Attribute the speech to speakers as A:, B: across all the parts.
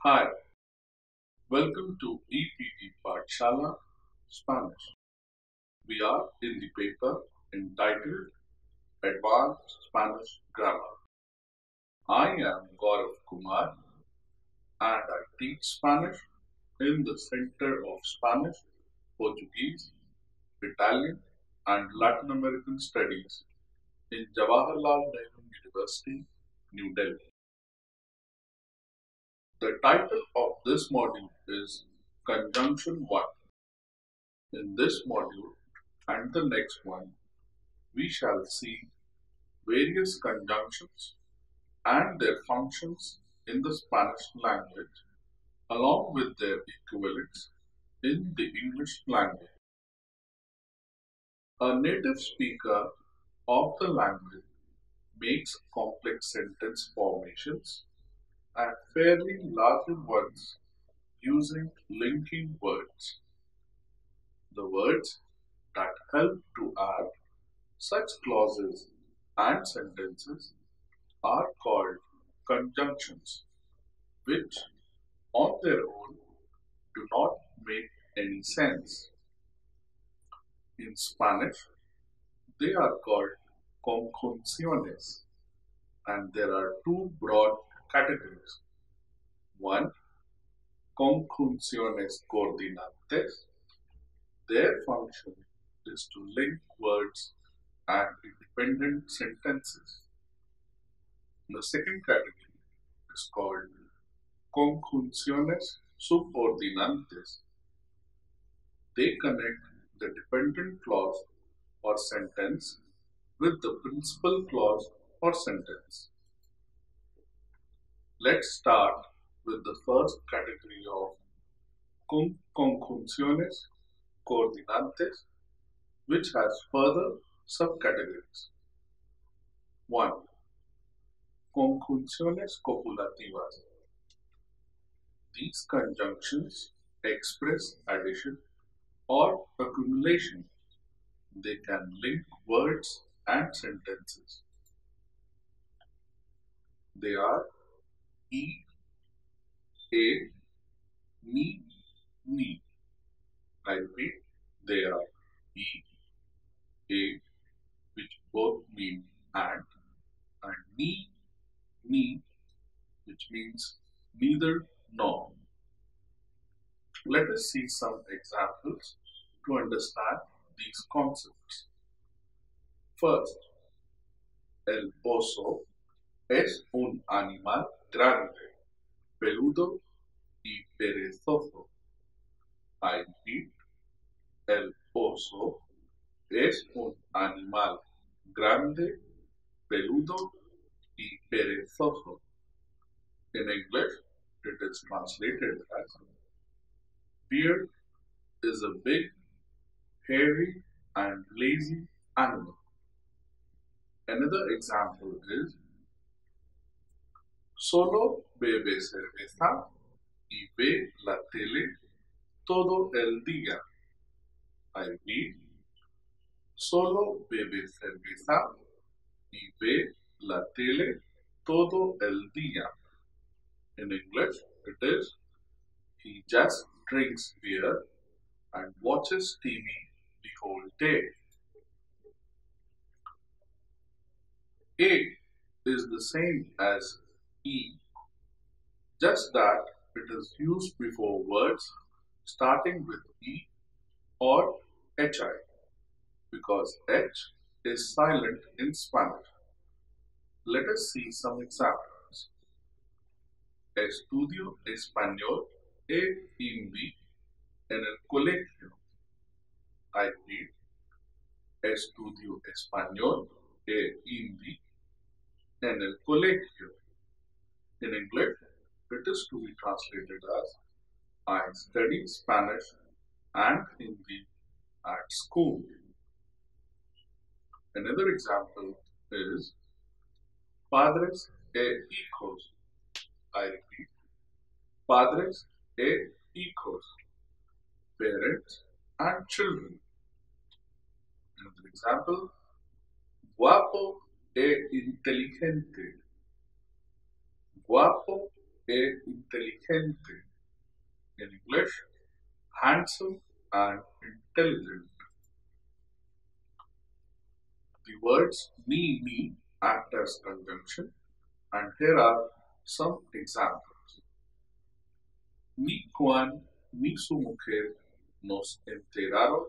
A: Hi, welcome to EPT Pathshala Spanish. We are in the paper entitled Advanced Spanish Grammar. I am Gaurav Kumar and I teach Spanish in the Center of Spanish, Portuguese, Italian and Latin American Studies in Jawaharlal Nehru University, New Delhi. The title of this module is Conjunction 1. In this module and the next one, we shall see various conjunctions and their functions in the Spanish language along with their equivalents in the English language. A native speaker of the language makes complex sentence formations and fairly larger ones using linking words. The words that help to add such clauses and sentences are called conjunctions, which on their own do not make any sense. In Spanish, they are called conjunciones, and there are two broad categories. One, conjunciones coordinantes. Their function is to link words and independent sentences. The second category is called conjunciones subordinantes. They connect the dependent clause or sentence with the principal clause or sentence. Let's start with the first category of conjunciones coordinantes, which has further subcategories. 1. Conjunciones copulativas. These conjunctions express addition or accumulation. They can link words and sentences. They are e, a, ni. I repeat, they are e, a, which both mean and ni, which means neither nor. Let us see some examples to understand these concepts. First, el oso es un animal grande, peludo y perezoso. I repeat, el oso es un animal grande, peludo y perezoso. In English, it is translated as bear is a big, hairy and lazy animal. Another example is solo bebe cerveza y ve la tele todo el día. I repeat, solo bebe cerveza y ve la tele todo el día. In English, it is he just drinks beer and watches TV the whole day. A is the same as E, just that it is used before words starting with E or HI, because H is silent in Spanish. Let us see some examples. Estudio español e hindi en el colegio. I repeat, estudio español e hindi en el colegio. In English, it is to be translated as I study Spanish and Hindi at school. Another example is padres e hijos. I repeat, padres e hijos, parents and children. Another example, guapo e inteligente. Guapo e inteligente. In English, handsome and intelligent. The words ni act as conjunction, and here are some examples. Ni Juan ni su mujer nos enteraron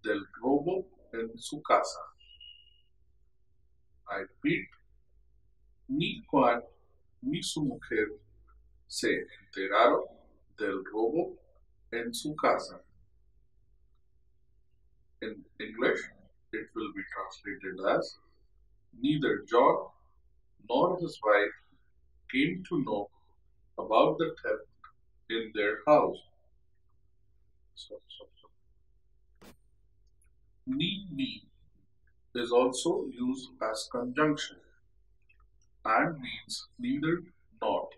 A: del robo en su casa. I repeat, ni Juan ni su mujer se enteraron del robo en su casa. In English, it will be translated as neither John nor his wife came to know about the theft in their house. Ni is also used as conjunction and means neither nor.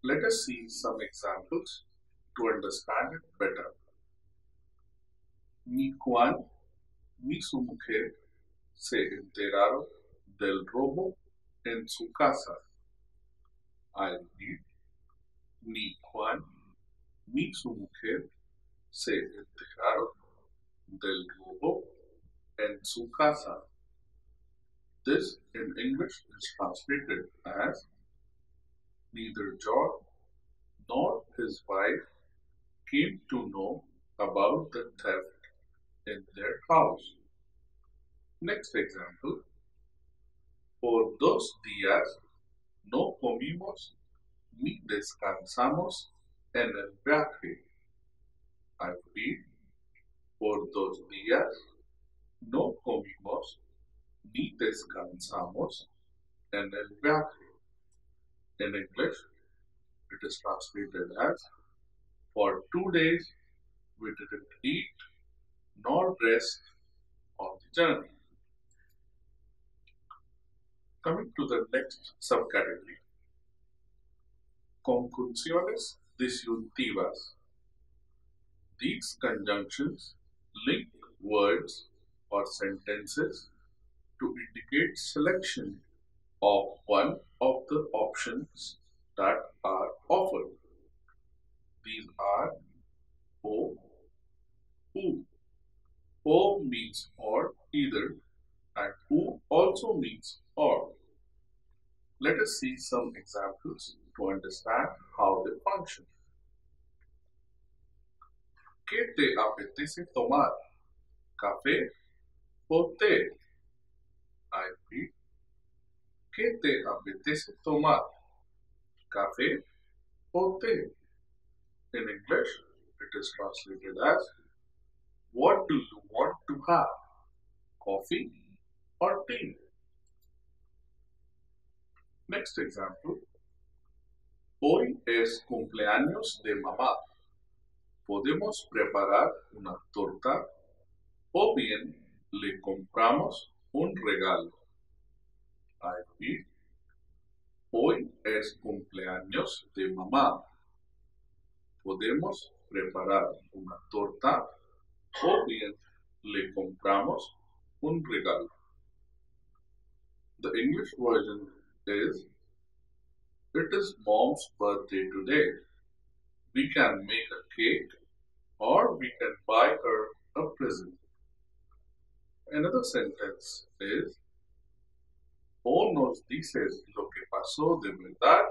A: Let us see some examples to understand it better. Ni Juan ni su mujer se enteraron del robo en su casa. I repeat, ni Juan ni su mujer se enteraron del robo en su casa. This in English is translated as neither John nor his wife came to know about the theft in their house. Next example. Por 2 días no comimos ni descansamos en el viaje. I repeat, por 2 días no comimos ni descansamos en el viaje. In English, it is translated as for 2 days we didn't eat nor rest on the journey. Coming to the next subcategory, conjunciones disyuntivas. These conjunctions link words or sentences to indicate selection of one of the options that are offered. These are O, U. O means or, either, and U also means or. Let us see some examples to understand how they function. ¿Qué te apetece tomar? ¿Café o té? I repeat, ¿qué te apetece tomar? ¿Café o té? In English, it is translated as what do you want to have? Coffee or tea? Next example. Hoy es cumpleaños de mamá. Podemos preparar una torta o bien le compramos un regalo. I repeat, hoy es cumpleaños de mamá. Podemos preparar una torta o bien le compramos un regalo. The English version is, it is mom's birthday today. We can make a cake or we can buy her a present. Another sentence is, o nos dices lo que pasó de verdad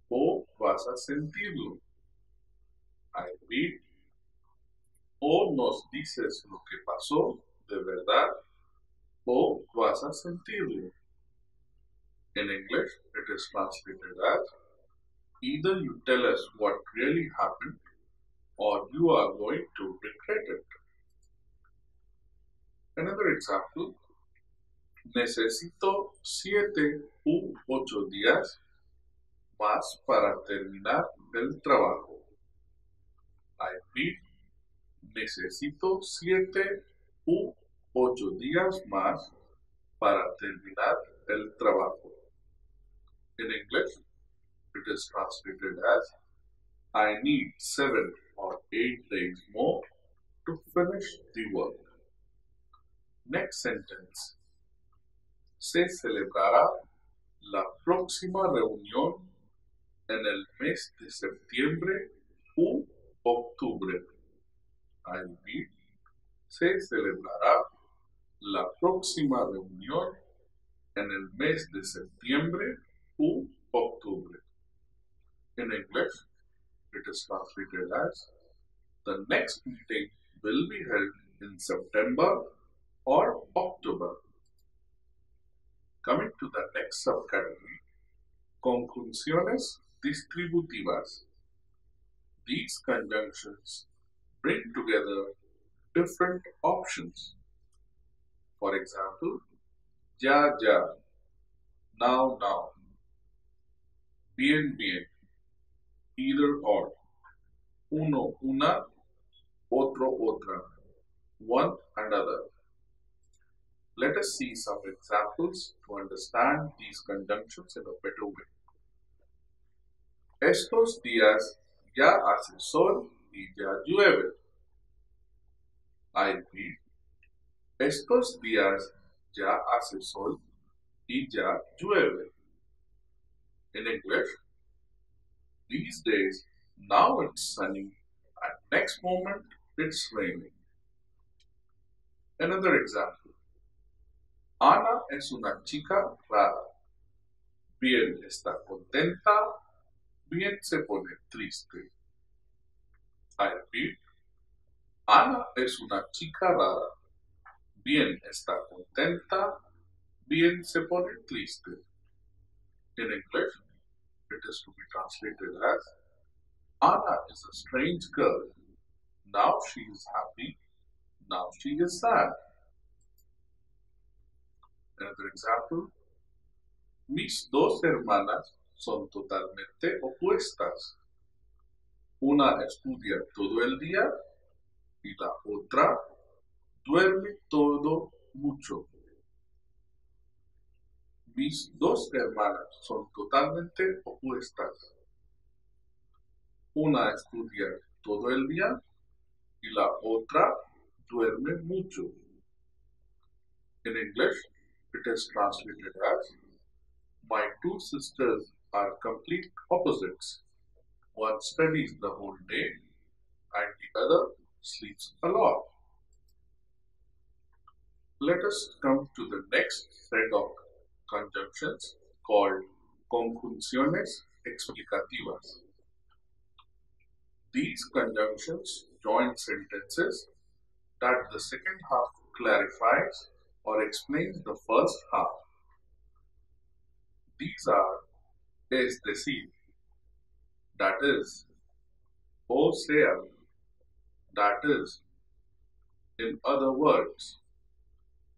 A: o vas a sentirlo. I repeat, o nos dices lo que pasó de verdad o vas a sentirlo. In English, it is translated as either you tell us what really happened or you are going to regret it. Another example, necesito 7 u 8 días más para terminar el trabajo. I repeat, necesito 7 u 8 días más para terminar el trabajo. In English, it is translated as I need 7 or 8 days more to finish the work. Next sentence. Se celebrará la próxima reunión en el mes de septiembre u octubre. I repeat, se celebrará la próxima reunión en el mes de septiembre u octubre. In English, it is translated as the next meeting will be held in September or October. Coming to the next subcategory, conjunciones distributivas. These conjunctions bring together different options. For example, ya, now, bien, either or, uno, una, otro, otra, one and other. Let us see some examples to understand these conjunctions in a better way. Estos días ya hace sol y ya llueve. I repeat, estos días ya hace sol y ya llueve. In English, these days, now it's sunny and next moment it's raining. Another example. Ana es una chica rara. Bien está contenta, bien se pone triste. I repeat, Ana es una chica rara. Bien está contenta, bien se pone triste. In English, it is to be translated as Anna is a strange girl. Now she is happy, now she is sad. Another example. Mis dos hermanas son totalmente opuestas. Una estudia todo el día y la otra duerme todo mucho. Mis dos hermanas son totalmente opuestas. Una estudia todo el día y la otra duerme mucho. In English, it is translated as, my two sisters are complete opposites. One studies the whole day and the other sleeps a lot. Let us come to the next set of conjunctions called conjunciones explicativas. These conjunctions join sentences that the second half clarifies or explains the first half. These are es decir, that is, o sea, that is, in other words,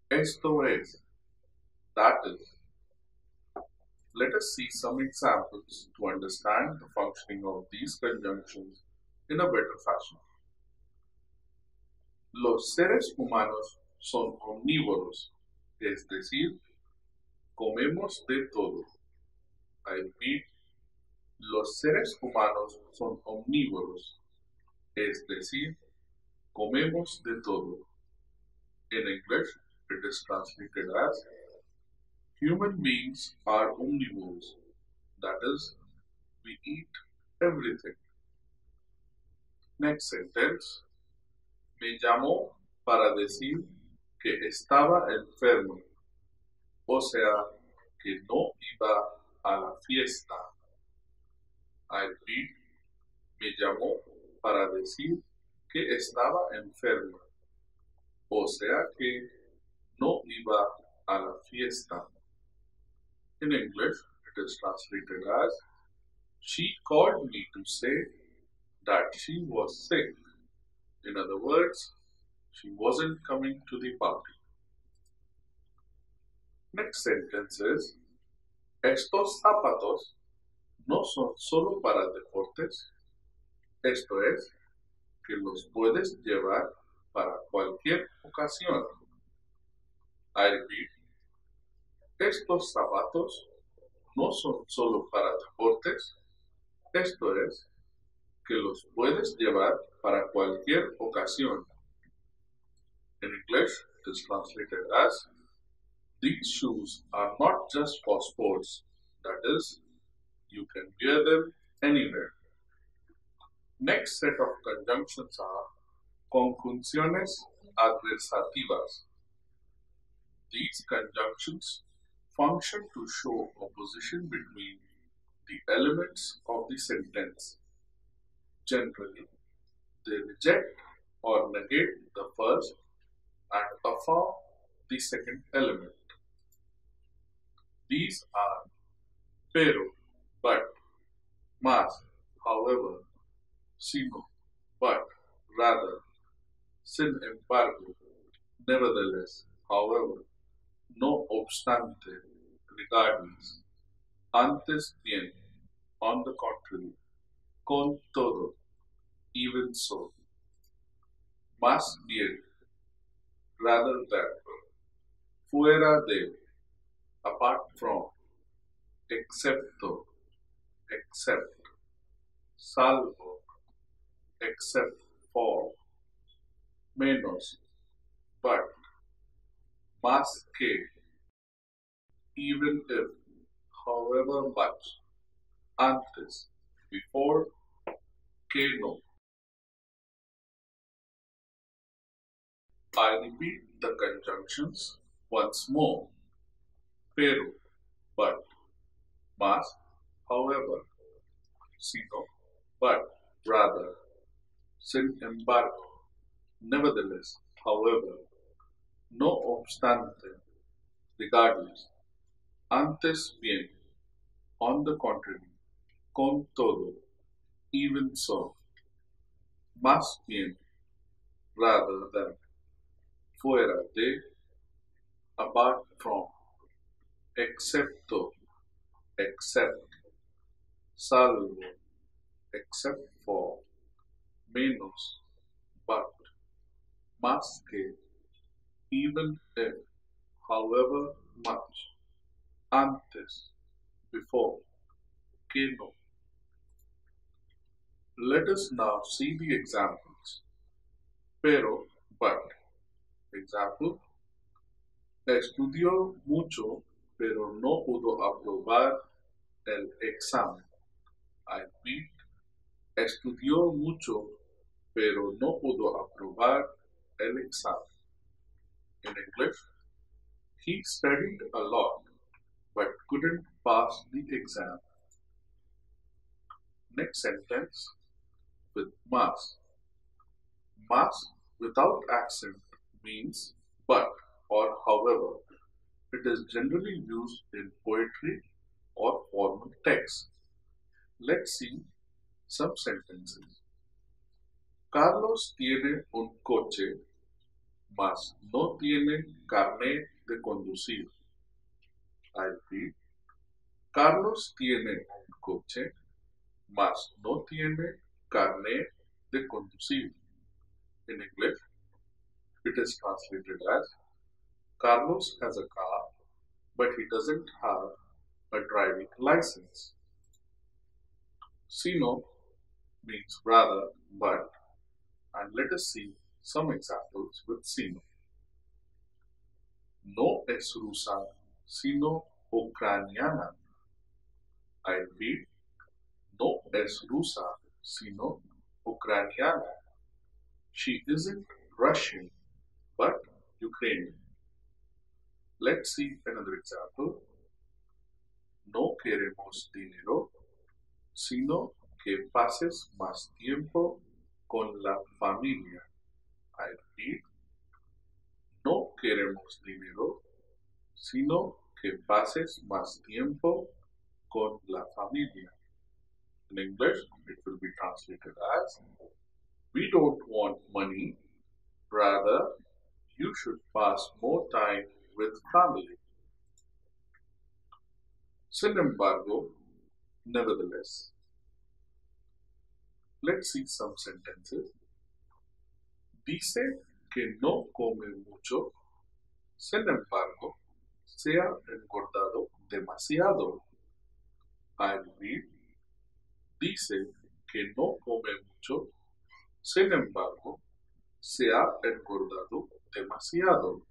A: esto es, that is. Let us see some examples to understand the functioning of these conjunctions in a better fashion. Los seres humanos son omnívoros, es decir, comemos de todo. I repeat, los seres humanos son omnívoros, es decir, comemos de todo. In English, it is translated as, human beings are omnivores, that is, we eat everything. Next sentence. Me llamó para decir que estaba enfermo, o sea, que no iba a la fiesta. I repeat, me llamó para decir que estaba enfermo, o sea, que no iba a la fiesta. In English, it is translated as, she called me to say that she was sick. In other words, she wasn't coming to the party. Next sentence is, estos zapatos no son solo para deportes, esto es, que los puedes llevar para cualquier ocasión. I repeat, estos zapatos no son solo para deportes, esto es, que los puedes llevar para cualquier ocasión. In English, it is translated as, these shoes are not just for sports, That is, you can wear them anywhere. Next set of conjunctions are conjunciones adversativas. These conjunctions function to show opposition between the elements of the sentence. Generally, they reject or negate the first and affirm the second element. These are pero, but, más, however, sino, but, rather, sin embargo, nevertheless, however, no obstante, regardless, antes bien, on the contrary, con todo, even so, más bien, rather than, fuera de, apart from, excepto, except, salvo, except for, menos, but, más que, even if, however much, antes, before, que no. I repeat the conjunctions once more. Pero, but, más, however, sino, but, rather, sin embargo, nevertheless, however, no obstante, regardless, antes bien, on the contrary, con todo, even so, más bien, rather than, fuera de, apart from, excepto, except, salvo, except for, menos, but, más que, even if, however much, antes, before, que no. Let us now see the examples. Pero, but. Example: estudió mucho, pero no pudo aprobar el examen. I repeat, estudió mucho, pero no pudo aprobar el examen. In English, he studied a lot, but couldn't pass the exam. Next sentence with más. Más without accent means but or however. It is generally used in poetry or formal text. Let's see some sentences. Carlos tiene un coche, mas no tiene carnet de conducir. I repeat, Carlos tiene un coche, mas no tiene carnet de conducir. In English, it is translated as Carlos has a car, but he doesn't have a driving license. Sino means rather, but, and let us see some examples with sino. No es rusa, sino ucraniana. I repeat, no es rusa, sino ucraniana. She isn't Russian, but Ukrainian. Let's see another example. No queremos dinero, sino que pases más tiempo con la familia. I repeat, no queremos dinero, sino que pases más tiempo con la familia. In English, it will be translated as, we don't want money, rather, you should pass more time with family. Sin embargo, nevertheless. Let's see some sentences. Dice que no come mucho, sin embargo, se ha engordado demasiado. I repeat, dice que no come mucho, sin embargo, se ha engordado demasiado.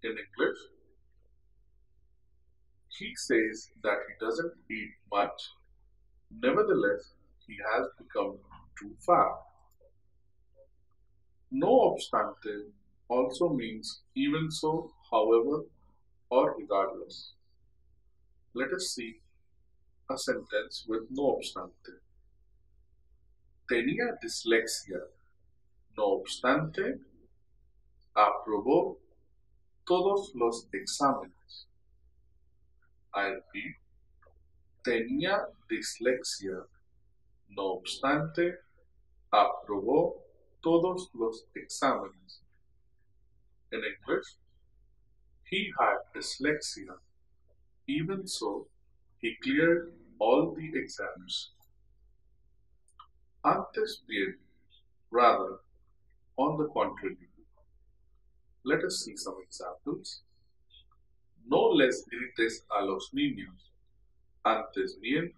A: In English, He says that he doesn't eat much, nevertheless, he has become too fat. No obstante also means even so, however, or regardless. Let us see a sentence with no obstante. Tenía dislexia, no obstante, aprobó todos los exámenes. I repeat, tenía dislexia, no obstante, aprobó todos los exámenes. In English, he had dyslexia. Even so, he cleared all the exams. Antes bien, rather, on the contrary. Let us see some examples. No les grites a los niños. Antes bien,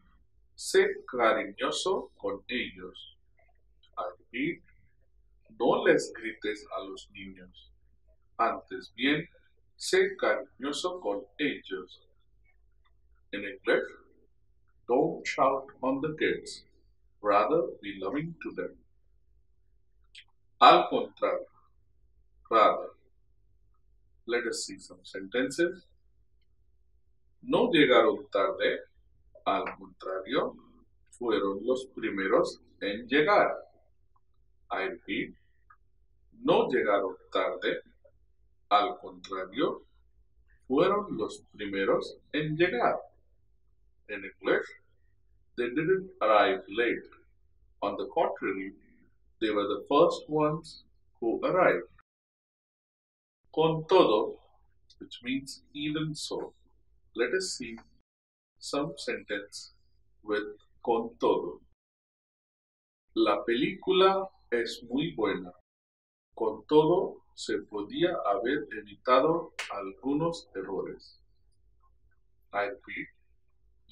A: sé cariñoso con ellos. I repeat, no les grites a los niños. Antes bien, sé cariñoso con ellos. In English, don't shout on the kids. Rather, be loving to them. Al contrario, rather. Let us see some sentences. No llegaron tarde, al contrario, fueron los primeros en llegar. I repeat, no llegaron tarde, al contrario, fueron los primeros en llegar. In English, they didn't arrive late. On the contrary, they were the first ones who arrived. Con todo, which means even so. Let us see some sentence with con todo. La película es muy buena. Con todo, se podía haber evitado algunos errores. I repeat,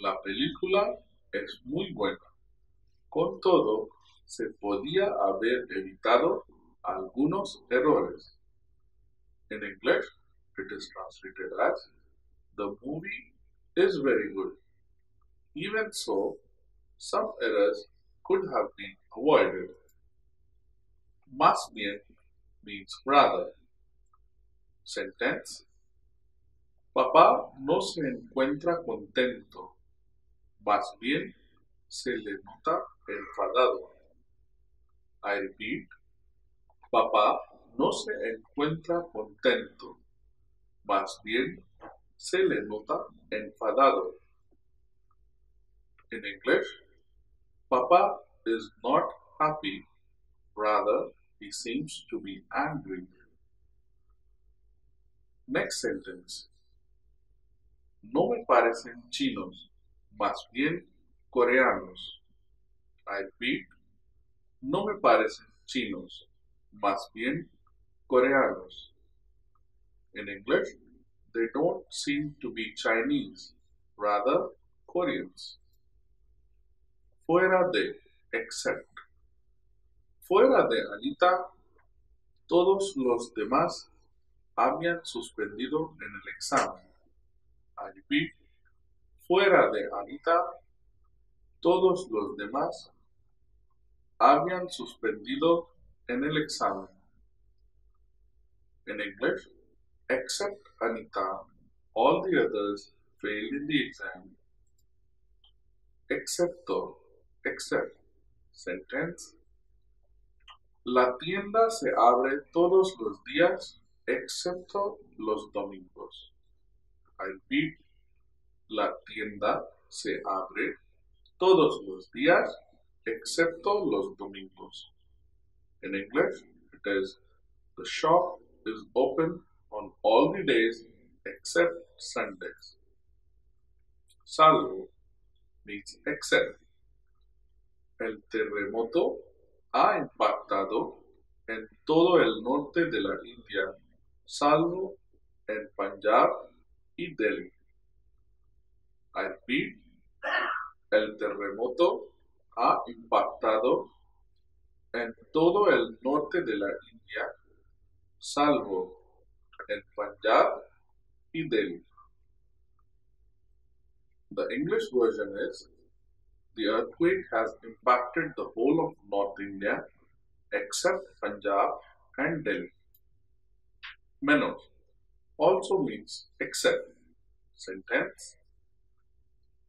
A: la película es muy buena. Con todo, se podía haber evitado algunos errores. In English, it is translated as, the movie is very good. Even so, some errors could have been avoided. Más bien means rather. Sentence. Papá no se encuentra contento. Más bien se le nota enfadado. I repeat. Papá no se encuentra contento. Más bien se le nota enfadado. In English, Papa is not happy. Rather, he seems to be angry. Next sentence. No me parecen chinos, más bien coreanos. I repeat, no me parecen chinos, más bien coreanos. In English, they don't seem to be Chinese, rather Koreans. Fuera de, except. Fuera de Anita, todos los demás habían suspendido en el examen. I repeat, fuera de Anita, todos los demás habían suspendido en el examen. In English, except Anita, all the others failed in the exam. Excepto, except. Sentence. La tienda se abre todos los días excepto los domingos. I repeat, la tienda se abre todos los días excepto los domingos. In English, it is, the shop is open on all the days except Sundays. Salvo means except. El terremoto ha impactado en todo el norte de la India, salvo en Punjab y Delhi. I repeat, el terremoto ha impactado en todo el norte de la India, salvo en Punjab y Delhi. The English version is the earthquake has impacted the whole of North India except Punjab and Delhi. Menos also means except. Sentence: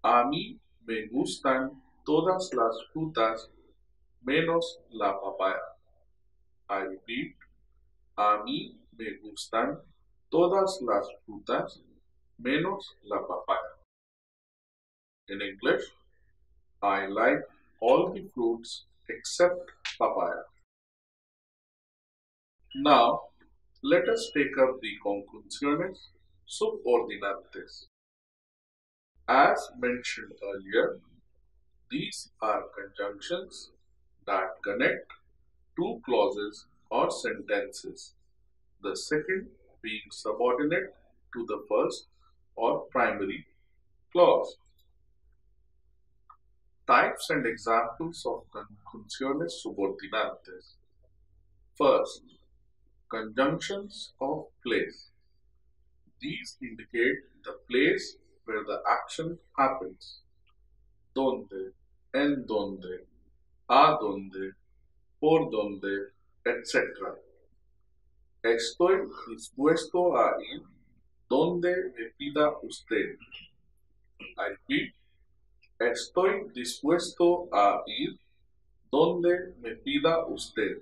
A: A mí me gustan todas las frutas menos la papaya. I repeat, a mí me gustan todas las frutas menos la papaya. In English, I like all the fruits except papaya. Now, let us take up the conjunciones subordinantes. As mentioned earlier, these are conjunctions that connect two clauses or sentences, the second being subordinate to the first or primary clause. Types and examples of conjunciones subordinantes. First, conjunctions of place. These indicate the place where the action happens. Donde, en donde, a donde, por donde, etc. Estoy dispuesto a ir donde me pida usted. I repeat, estoy dispuesto a ir donde me pida usted.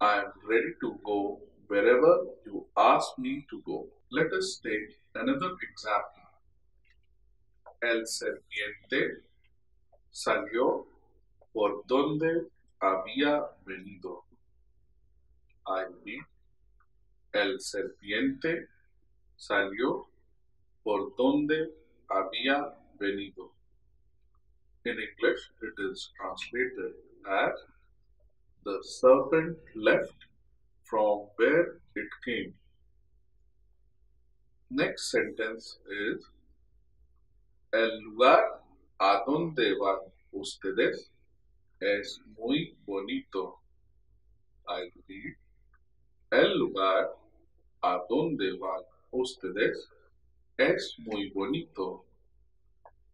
A: I am ready to go wherever you ask me to go. Let us take another example. El serpiente salió por donde había venido. I repeat, el serpiente salió por donde había venido. In English, it is translated as the serpent left from where it came. Next sentence is el lugar a donde van ustedes es muy bonito. I repeat, el lugar a donde van ustedes es muy bonito.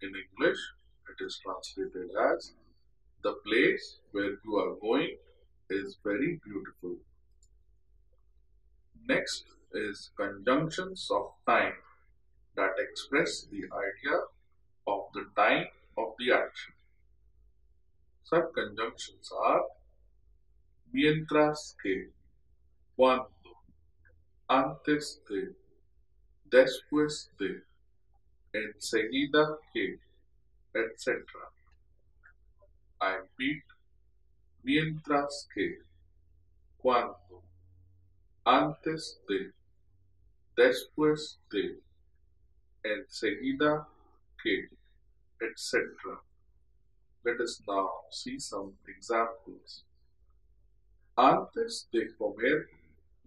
A: In English, it is translated as the place where you are going is very beautiful. Next is conjunctions of time that express the idea of the time of the action. Such conjunctions are mientras que, cuando, antes de, después de, enseguida que, etc. I repeat, mientras que, cuando, antes de, después de, enseguida que, etc. Let us now see some examples. Antes de comer,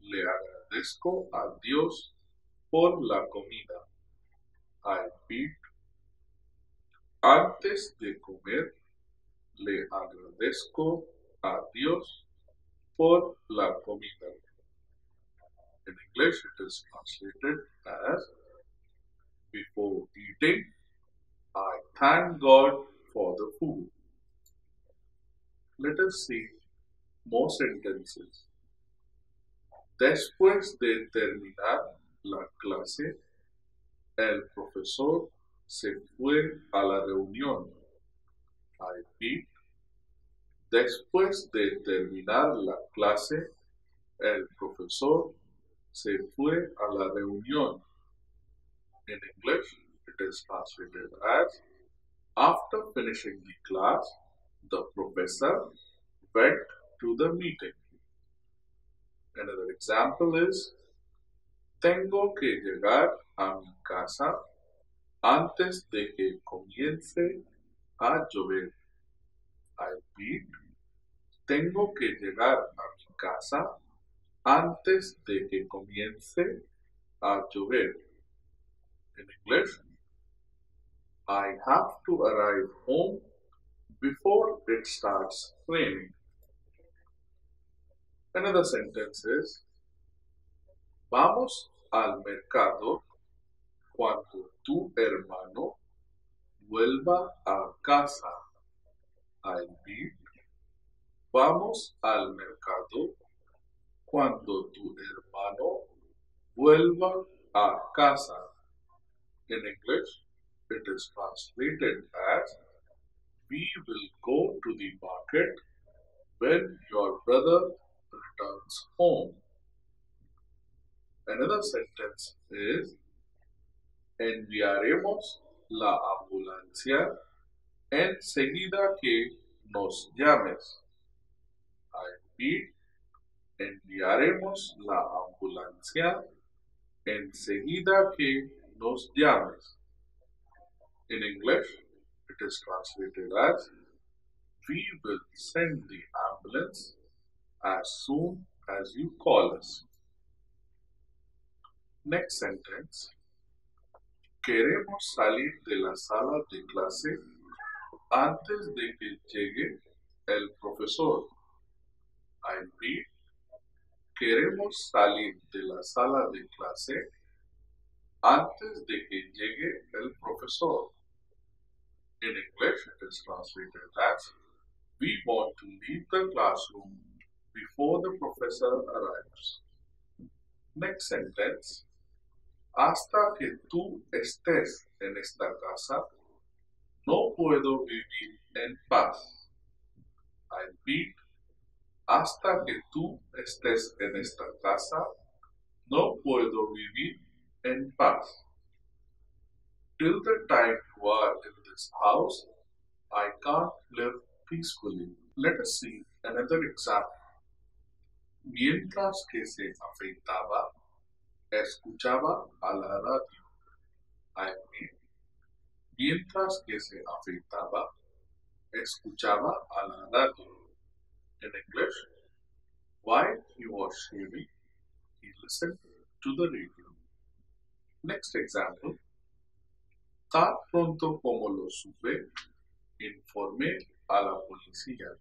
A: le agradezco a Dios por la comida. I repeat, antes de comer, le agradezco a Dios por la comida. In English, it is translated as before eating, I thank God for the food. Let us see more sentences. Después de terminar la clase, el profesor se fue a la reunión. I repeat, después de terminar la clase, el profesor se fue a la reunión. In English, it is translated as after finishing the class, the professor went to the meeting. Another example is tengo que llegar a mi casa antes de que comience a llover. I repeat, tengo que llegar a mi casa antes de que comience a llover. In English, I have to arrive home before it starts raining. Another sentence is vamos al mercado cuando tu hermano vuelva a casa. I repeat, vamos al mercado cuando tu hermano vuelva a casa. In English, it is translated as we will go to the market when your brother returns home. Another sentence is enviaremos la ambulancia enseguida que nos llames. I repeat, enviaremos la ambulancia enseguida que nos llames. In English, it is translated as we will send the ambulance as soon as you call us. Next sentence. Queremos salir de la sala de clase antes de que llegue el profesor. I repeat, queremos salir de la sala de clase antes de que llegue el profesor. In English, it is translated as we want to leave the classroom before the professor arrives. Next sentence. Hasta que tú estés en esta casa, no puedo vivir en paz. I repeat, hasta que tú estés en esta casa, no puedo vivir en paz. Till the time you are in this house, I can't live peacefully. Let us see another example. Mientras que se afeitaba, escuchaba a la radio. I repeat, mientras que se afeitaba, escuchaba a la radio. In English, while he was shaving, he listened to the radio. Next example. Tan pronto como lo supe, informé a la policía.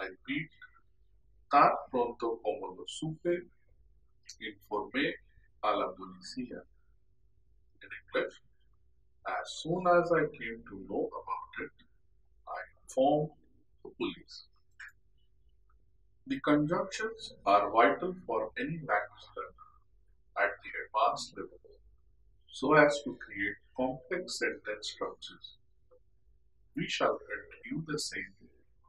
A: I repeat, tan pronto como lo supe, informé a la policía. In English, as soon as I came to know about it, I informed the police. The conjunctions are vital for any language learner at the advanced level, so as to create complex sentence structures. We shall continue the same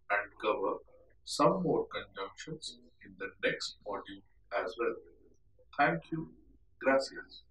A: and cover some more conjunctions in the next module as well. Thank you. Gracias.